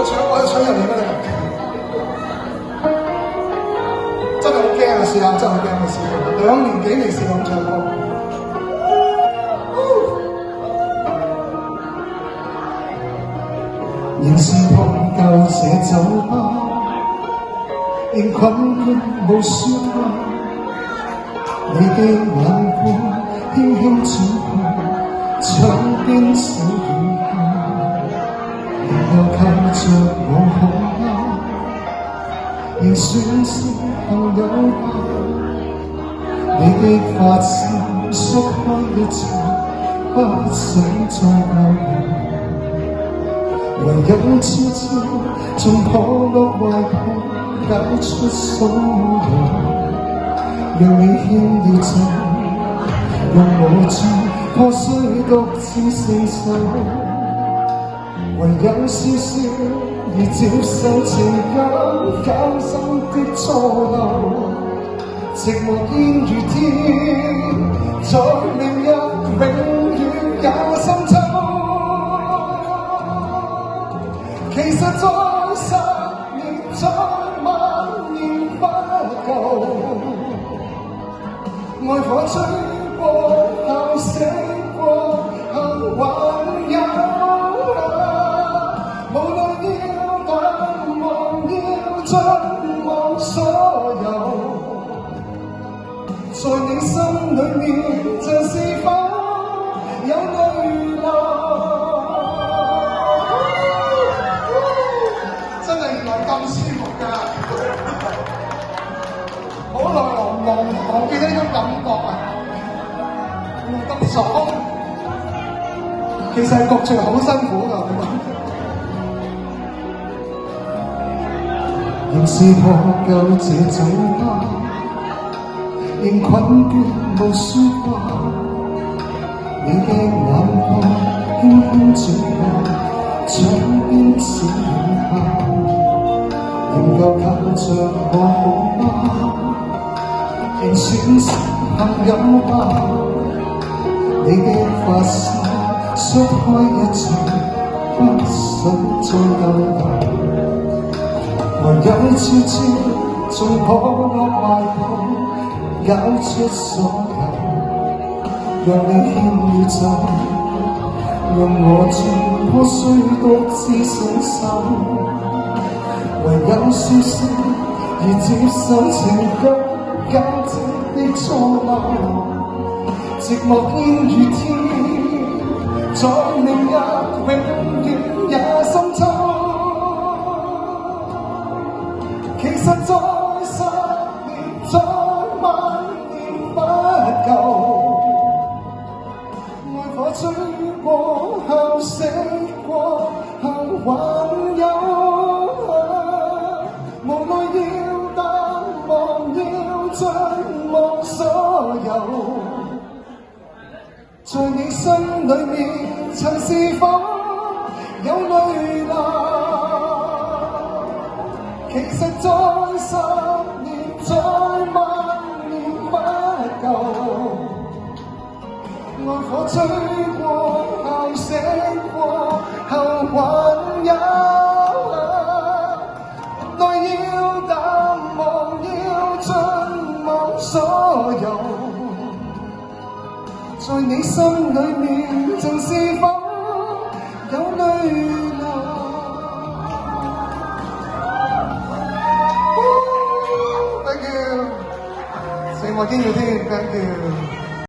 我有搶人哋乜嘢？真係好驚啊！試下，真係好驚啊！試下，2年幾未試過咁唱歌。仍是破舊這酒吧，仍困倦無說話。你的眼光輕輕轉過，窗邊小雨下，仍又靠着我好嗎？仍算是朋友吧。你的髮絲縮開一截，不想再交流。唯有悄悄從破落懷抱搞出所有，讓你輕易走，用我將破碎獨自承受。唯有笑笑而接受情感減深的錯漏，寂寞煙如天，在明日永遠也深秋。其實再10年再10000年不夠，愛火吹過後死過後還有，無論要淡忘要盡忘所有，在你心裏面就是否有淚流？咁舒服㗎，好耐忘記咗呢種感覺啊！咁爽，其實係焗住好辛苦㗎，咁啊！仍是破舊這酒吧，仍困倦無說話。你的眼光輕輕轉過，窗邊小雨下。仍舊靠着我好嗎？仍算是朋友吧。你的髮絲縮開一截，不想再逗留。唯有悄悄從破落懷抱搞出所有，讓你輕易走，讓我將破碎獨自承受。唯有笑笑而接受情感交織的錯漏，寂寞煙如天，在明日永遠也深秋。其實再10年再10000年不夠，愛火吹過後死過後還有。無奈要淡忘，要盡忘所有，在你心裏面曾是否有淚流？其實再10年再10000年不夠，愛火吹過後死過後還有。所有在你心裏面，曾是否有淚流？Thank you，成為經要添 ，Thank you。